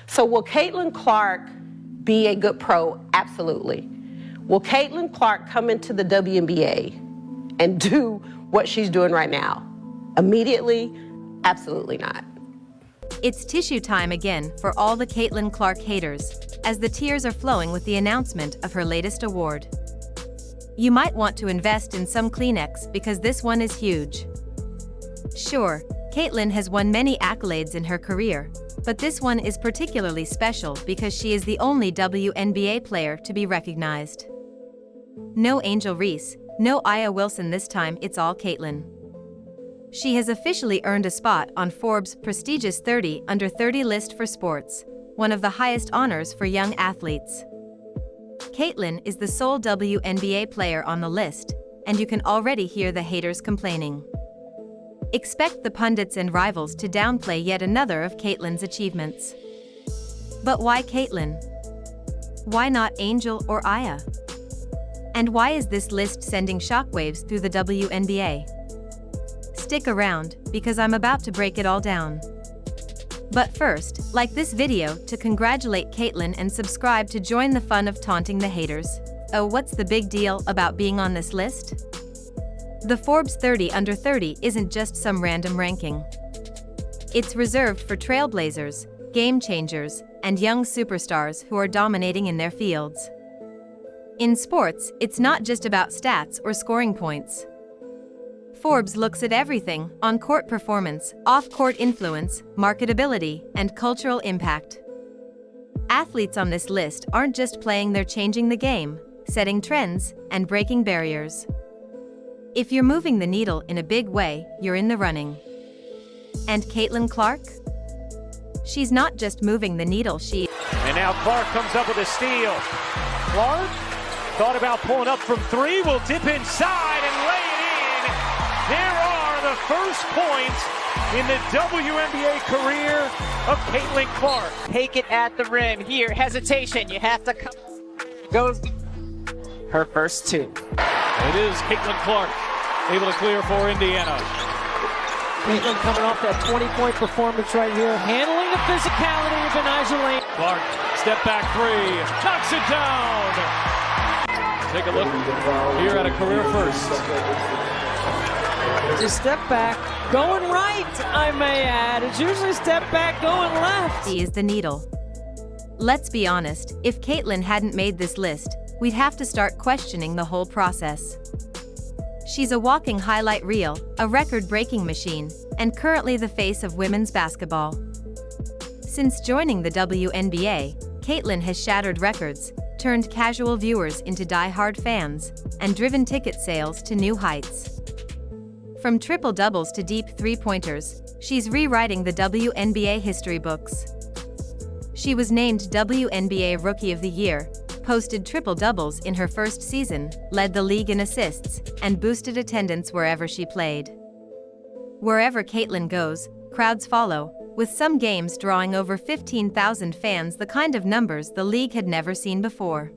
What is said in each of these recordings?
So will Caitlin Clark be a good pro? Absolutely. Will Caitlin Clark come into the WNBA and do what she's doing right now? Immediately? Absolutely not. It's tissue time again for all the Caitlin Clark haters, as the tears are flowing with the announcement of her latest award. You might want to invest in some Kleenex because this one is huge. Sure, Caitlin has won many accolades in her career, but this one is particularly special because she is the only WNBA player to be recognized. No Angel Reese, no Aya Wilson this time, it's all Caitlin. She has officially earned a spot on Forbes' prestigious 30 Under 30 list for sports, one of the highest honors for young athletes. Caitlin is the sole WNBA player on the list, and you can already hear the haters complaining. Expect the pundits and rivals to downplay yet another of Caitlin's achievements. But why Caitlin? Why not Angel or Aya? And why is this list sending shockwaves through the WNBA? Stick around, because I'm about to break it all down. But first, like this video to congratulate Caitlin and subscribe to join the fun of taunting the haters. Oh, what's the big deal about being on this list? The Forbes 30 Under 30 isn't just some random ranking. It's reserved for trailblazers, game changers, and young superstars who are dominating in their fields. In sports, it's not just about stats or scoring points. Forbes looks at everything: on-court performance, off-court influence, marketability, and cultural impact. Athletes on this list aren't just playing, they're changing the game, setting trends, and breaking barriers. If you're moving the needle in a big way, you're in the running. And Caitlin Clark? She's not just moving the needle, And now Clark comes up with a steal. Clark thought about pulling up from three, will dip inside and lay it in. There are the first points in the WNBA career of Caitlin Clark. Take it at the rim. Here, hesitation. You have to come. Goes her first two. It is Caitlin Clark able to clear for Indiana. Caitlin coming off that 20-point performance right here, handling the physicality of Elijah Lane. Clark, step back three, knocks it down. Take a look here at a career first. It's a step back, going right, I may add. It's usually a step back, going left. Is the needle. Let's be honest, if Caitlin hadn't made this list, we'd have to start questioning the whole process. She's a walking highlight reel, a record-breaking machine, and currently the face of women's basketball. Since joining the WNBA, Caitlin has shattered records, turned casual viewers into die-hard fans, and driven ticket sales to new heights. From triple-doubles to deep three-pointers, she's rewriting the WNBA history books. She was named WNBA Rookie of the Year, posted triple-doubles in her first season, led the league in assists, and boosted attendance wherever she played. Wherever Caitlin goes, crowds follow, with some games drawing over 15,000 fans, the kind of numbers the league had never seen before.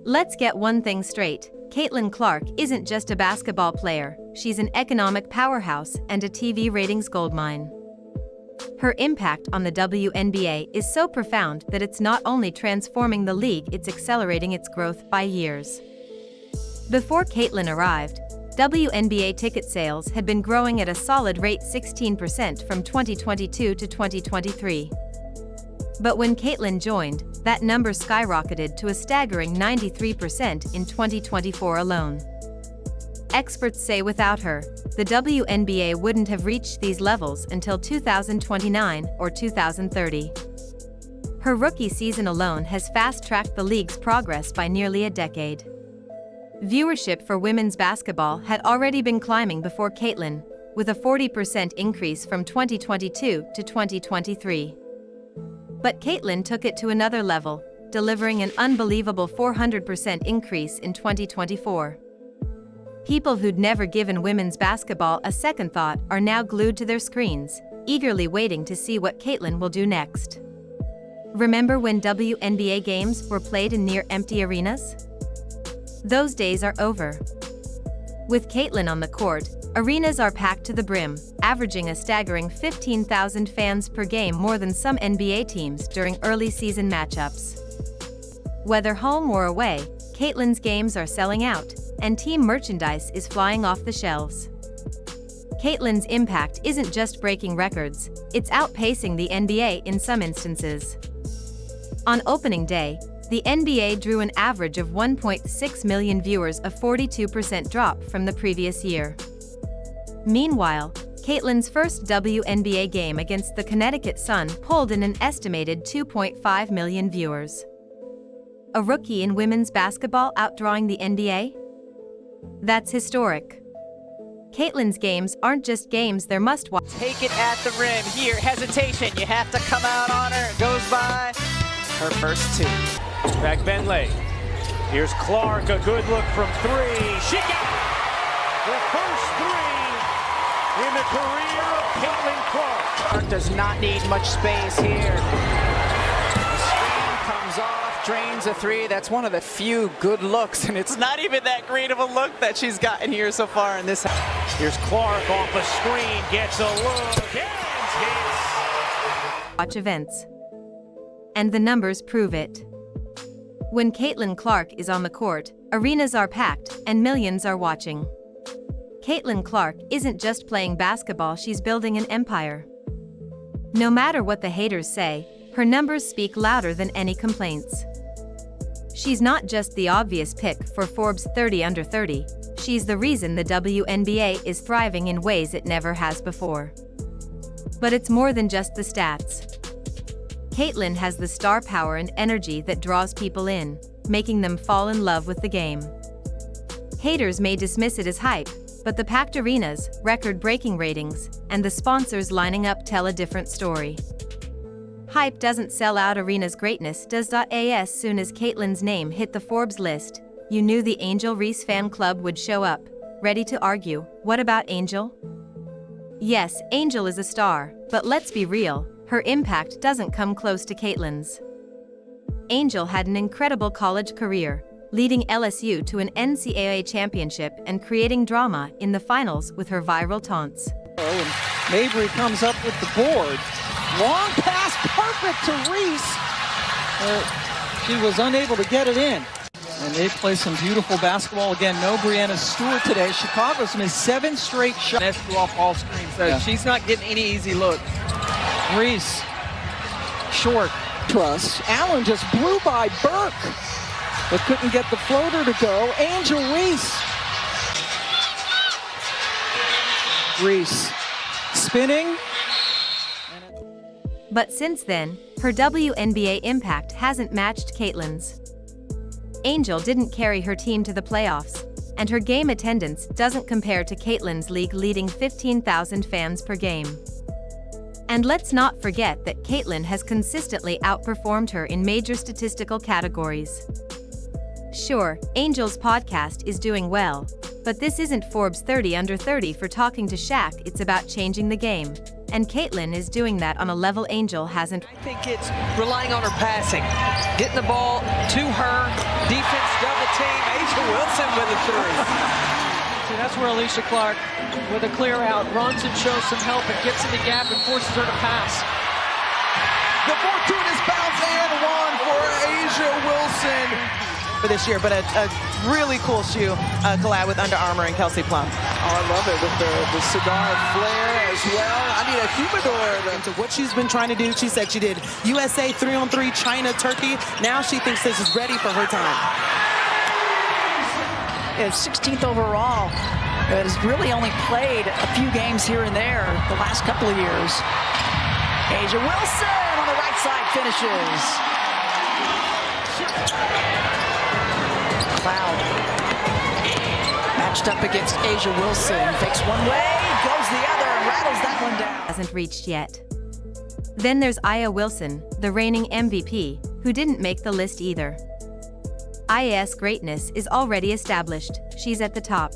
Let's get one thing straight. Caitlin Clark isn't just a basketball player, she's an economic powerhouse and a TV ratings goldmine. Her impact on the WNBA is so profound that it's not only transforming the league, it's accelerating its growth by years. Before Caitlin arrived, WNBA ticket sales had been growing at a solid rate, 16% from 2022 to 2023. But when Caitlin joined, that number skyrocketed to a staggering 93% in 2024 alone. Experts say without her, the WNBA wouldn't have reached these levels until 2029 or 2030. Her rookie season alone has fast-tracked the league's progress by nearly a decade. Viewership for women's basketball had already been climbing before Caitlin, with a 40% increase from 2022 to 2023. But Caitlin took it to another level, delivering an unbelievable 400% increase in 2024. People who'd never given women's basketball a second thought are now glued to their screens, eagerly waiting to see what Caitlin will do next. Remember when WNBA games were played in near-empty arenas? Those days are over. With Caitlin on the court, arenas are packed to the brim, averaging a staggering 15,000 fans per game, more than some NBA teams during early season matchups. Whether home or away, Caitlin's games are selling out, and team merchandise is flying off the shelves. Caitlin's impact isn't just breaking records, it's outpacing the NBA in some instances. On opening day, the NBA drew an average of 1.6 million viewers, a 42% drop from the previous year. Meanwhile, Caitlin's first WNBA game against the Connecticut Sun pulled in an estimated 2.5 million viewers. A rookie in women's basketball outdrawing the NBA? That's historic. Caitlin's games aren't just games, they're must-watch. Take it at the rim. Here, hesitation. You have to come out on her. Goes by her first two. Back Benley. Here's Clark, a good look from three. She got the first three in the career of Caitlin Clark. Clark does not need much space here. The screen comes off, drains a three. That's one of the few good looks, and it's not even that great of a look that she's gotten here so far in this. Here's Clark off the screen, gets a look, and hits. Watch events. And the numbers prove it. When Caitlin Clark is on the court, arenas are packed and millions are watching. Caitlin Clark isn't just playing basketball, she's building an empire. No matter what the haters say, her numbers speak louder than any complaints. She's not just the obvious pick for Forbes 30 Under 30, she's the reason the WNBA is thriving in ways it never has before. But it's more than just the stats. Caitlin has the star power and energy that draws people in, making them fall in love with the game. Haters may dismiss it as hype, but the packed arenas, record-breaking ratings, and the sponsors lining up tell a different story. Hype doesn't sell out arenas, greatness does. As soon as Caitlin's name hit the Forbes list, you knew the Angel Reese fan club would show up, ready to argue. What about Angel? Yes, Angel is a star, but let's be real, her impact doesn't come close to Caitlin's. Angel had an incredible college career, leading LSU to an NCAA championship and creating drama in the finals with her viral taunts. And Mabry comes up with the board. Long pass, perfect to Reese. She was unable to get it in. And they play some beautiful basketball. Again, no Brianna Stewart today. Chicago's missed 7 straight shots. That's through off all screens, so she's not getting any easy look. Reese, short, trust. Allen just blew by Burke, but couldn't get the floater to go. Angel Reese. Reese, spinning. But since then, her WNBA impact hasn't matched Caitlin's. Angel didn't carry her team to the playoffs, and her game attendance doesn't compare to Caitlin's league-leading 15,000 fans per game. And let's not forget that Caitlin has consistently outperformed her in major statistical categories. Sure, Angel's podcast is doing well, but this isn't Forbes 30 Under 30 for talking to Shaq. It's about changing the game, and Caitlin is doing that on a level Angel hasn't. I think it's relying on her passing, getting the ball to her, defense double team, Asia Wilson with a three. See, that's where Alicia Clark, with a clear out, runs and shows some help and gets in the gap and forces her to pass. The fortuitous bounce and one for Asia Wilson for this year, but a really cool shoe collab with Under Armour and Kelsey Plum. Oh, I love it with the cigar flare as well. I need a humidor. Into what she's been trying to do, she said she did USA 3-on-3, China, Turkey. Now she thinks this is ready for her time. Is 16th overall. Has really only played a few games here and there the last couple of years. Asia Wilson on the right side finishes. Cloud matched up against Asia Wilson. Fakes one way, goes the other, and rattles that one down. Hasn't reached yet. Then there's Aya Wilson, the reigning MVP, who didn't make the list either. Aya's greatness is already established, she's at the top.